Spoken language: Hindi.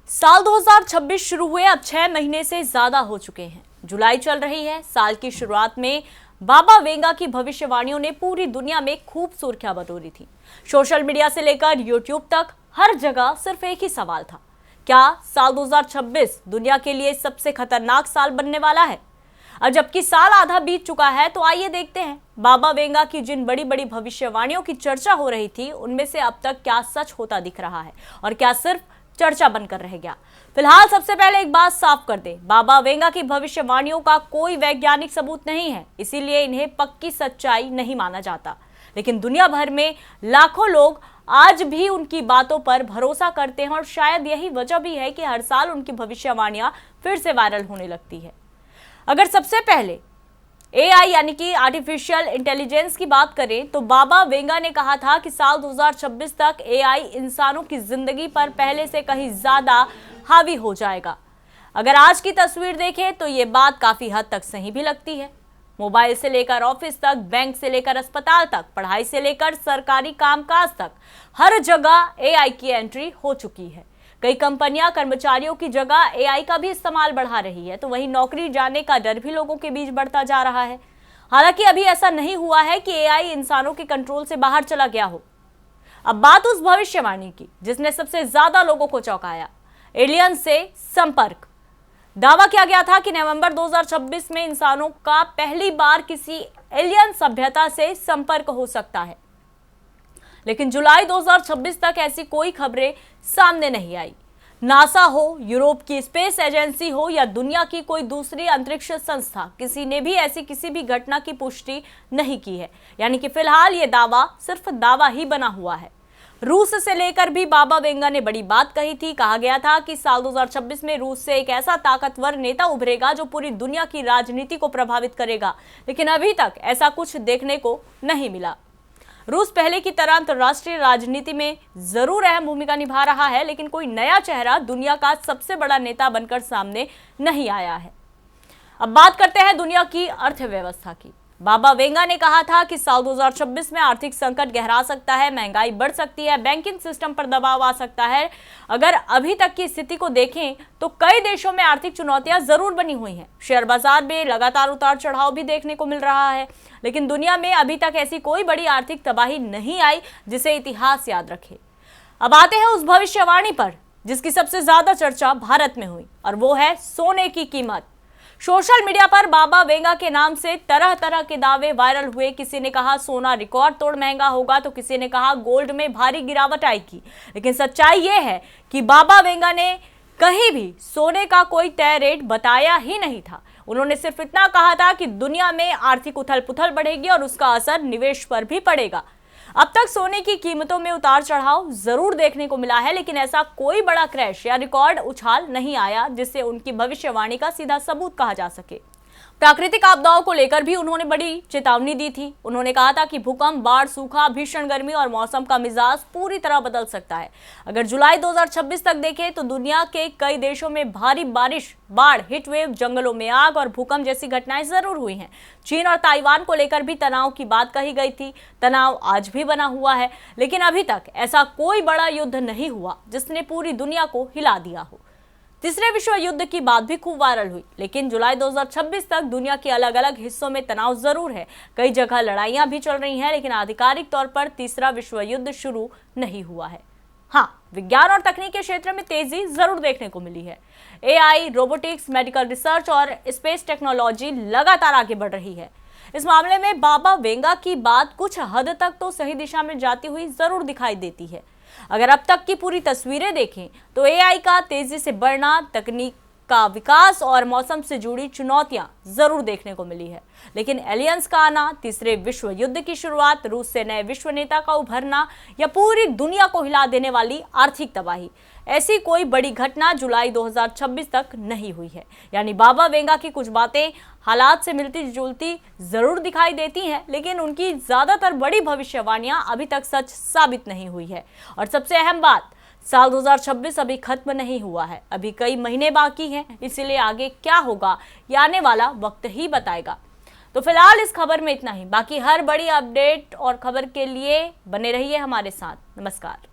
साल 2026 शुरू हुए अब 6 महीने से ज्यादा हो चुके हैं। जुलाई चल रही है। साल की शुरुआत में बाबा वेंगा की भविष्यवाणियों ने पूरी दुनिया में खूब सुर्खियां बटोरी थी। सोशल मीडिया से लेकर यूट्यूब तक हर जगह सिर्फ एक ही सवाल था, क्या साल 2026 दुनिया के लिए सबसे खतरनाक साल बनने वाला है? अब जबकि साल आधा बीत चुका है, तो आइए देखते हैं बाबा वेंगा की जिन बड़ी बड़ी भविष्यवाणियों की चर्चा हो रही थी, उनमें से अब तक क्या सच होता दिख रहा है और क्या सिर्फ चर्चा बनकर रह गया। फिलहाल सबसे पहले एक बात साफ कर दे, बाबा वेंगा की भविष्यवाणियों का कोई वैज्ञानिक सबूत नहीं है, इसीलिए इन्हें पक्की सच्चाई नहीं माना जाता। लेकिन दुनिया भर में लाखों लोग आज भी उनकी बातों पर भरोसा करते हैं और शायद यही वजह भी है कि हर साल उनकी भविष्यवाणियां फिर से वायरल होने लगती है। अगर सबसे पहले एआई यानी कि आर्टिफिशियल इंटेलिजेंस की बात करें, तो बाबा वेंगा ने कहा था कि साल 2026 तक एआई इंसानों की जिंदगी पर पहले से कहीं ज्यादा हावी हो जाएगा। अगर आज की तस्वीर देखें तो ये बात काफी हद तक सही भी लगती है। मोबाइल से लेकर ऑफिस तक, बैंक से लेकर अस्पताल तक, पढ़ाई से लेकर सरकारी कामकाज तक, हर जगह एआई की एंट्री हो चुकी है। कई कंपनियां कर्मचारियों की जगह एआई का भी इस्तेमाल बढ़ा रही है, तो वहीं नौकरी जाने का डर भी लोगों के बीच बढ़ता जा रहा है। हालांकि अभी ऐसा नहीं हुआ है कि एआई इंसानों के कंट्रोल से बाहर चला गया हो। अब बात उस भविष्यवाणी की जिसने सबसे ज्यादा लोगों को चौंकाया, एलियन से संपर्क। दावा किया गया था कि नवंबर 2026 में इंसानों का पहली बार किसी एलियन सभ्यता से संपर्क हो सकता है, लेकिन जुलाई 2026 तक ऐसी कोई खबरें सामने नहीं आई। नासा हो, यूरोप की स्पेस एजेंसी हो या दुनिया की कोई दूसरी अंतरिक्ष संस्था, किसी ने भी ऐसी किसी भी घटना की पुष्टि नहीं की है। यानी कि फिलहाल ये दावा सिर्फ दावा ही बना हुआ है। रूस से लेकर भी बाबा वेंगा ने बड़ी बात कही थी। कहा गया था कि साल 2026 में रूस से एक ऐसा ताकतवर नेता उभरेगा जो पूरी दुनिया की राजनीति को प्रभावित करेगा, लेकिन अभी तक ऐसा कुछ देखने को नहीं मिला। रूस पहले की तरह अंतर्राष्ट्रीय राजनीति में जरूर अहम भूमिका निभा रहा है, लेकिन कोई नया चेहरा दुनिया का सबसे बड़ा नेता बनकर सामने नहीं आया है। अब बात करते हैं दुनिया की अर्थव्यवस्था की। बाबा वेंगा ने कहा था कि साल 2026 में आर्थिक संकट गहरा सकता है, महंगाई बढ़ सकती है, बैंकिंग सिस्टम पर दबाव आ सकता है। अगर अभी तक की स्थिति को देखें तो कई देशों में आर्थिक चुनौतियां जरूर बनी हुई हैं। शेयर बाजार में लगातार उतार चढ़ाव भी देखने को मिल रहा है, लेकिन दुनिया में अभी तक ऐसी कोई बड़ी आर्थिक तबाही नहीं आई जिसे इतिहास याद रखे। अब आते हैं उस भविष्यवाणी पर जिसकी सबसे ज्यादा चर्चा भारत में हुई, और वो है सोने की कीमत। सोशल मीडिया पर बाबा वेंगा के नाम से तरह तरह के दावे वायरल हुए। किसी ने कहा सोना रिकॉर्ड तोड़ महंगा होगा, तो किसी ने कहा गोल्ड में भारी गिरावट आएगी। लेकिन सच्चाई यह है कि बाबा वेंगा ने कहीं भी सोने का कोई तय रेट बताया ही नहीं था। उन्होंने सिर्फ इतना कहा था कि दुनिया में आर्थिक उथल पुथल बढ़ेगी और उसका असर निवेश पर भी पड़ेगा। अब तक सोने की कीमतों में उतार चढ़ाव जरूर देखने को मिला है, लेकिन ऐसा कोई बड़ा क्रैश या रिकॉर्ड उछाल नहीं आया जिससे उनकी भविष्यवाणी का सीधा सबूत कहा जा सके। प्राकृतिक आपदाओं को लेकर भी उन्होंने बड़ी चेतावनी दी थी। उन्होंने कहा था कि भूकंप, बाढ़, सूखा, भीषण गर्मी और मौसम का मिजाज पूरी तरह बदल सकता है। अगर जुलाई 2026 तक देखें तो दुनिया के कई देशों में भारी बारिश, बाढ़, हीट वेव, जंगलों में आग और भूकंप जैसी घटनाएं जरूर हुई हैं। चीन और ताइवान को लेकर भी तनाव की बात कही गई थी। तनाव आज भी बना हुआ है, लेकिन अभी तक ऐसा कोई बड़ा युद्ध नहीं हुआ जिसने पूरी दुनिया को हिला दिया हो। तीसरे विश्व युद्ध की बात भी खूब वायरल हुई, लेकिन जुलाई 2026 तक दुनिया के अलग अलग हिस्सों में तनाव जरूर है। कई जगह लड़ाइयां भी चल रही हैं, लेकिन आधिकारिक तौर पर तीसरा विश्व युद्ध शुरू नहीं हुआ है। हाँ, विज्ञान और तकनीक के क्षेत्र में तेजी जरूर देखने को मिली है। एआई, रोबोटिक्स, मेडिकल रिसर्च और स्पेस टेक्नोलॉजी लगातार आगे बढ़ रही है। इस मामले में बाबा वेंगा की बात कुछ हद तक तो सही दिशा में जाती हुई जरूर दिखाई देती है। अगर अब तक की पूरी तस्वीरें देखें तो एआई का तेजी से बढ़ना, तकनीक का विकास और मौसम से जुड़ी चुनौतियां जरूर देखने को मिली है। लेकिन एलियंस का आना, तीसरे विश्व युद्ध की शुरुआत, रूस से नए विश्व नेता का उभरना या पूरी दुनिया को हिला देने वाली आर्थिक तबाही, ऐसी कोई बड़ी घटना जुलाई 2026 तक नहीं हुई है। यानी बाबा वेंगा की कुछ बातें हालात से मिलती जुलती जरूर दिखाई देती हैं, लेकिन उनकी ज्यादातर बड़ी भविष्यवाणियां अभी तक सच साबित नहीं हुई है। और सबसे अहम बात, साल 2026 अभी खत्म नहीं हुआ है, अभी कई महीने बाकी हैं, इसीलिए आगे क्या होगा ये आने वाला वक्त ही बताएगा। तो फिलहाल इस खबर में इतना ही। बाकी हर बड़ी अपडेट और खबर के लिए बने रहिए हमारे साथ। नमस्कार।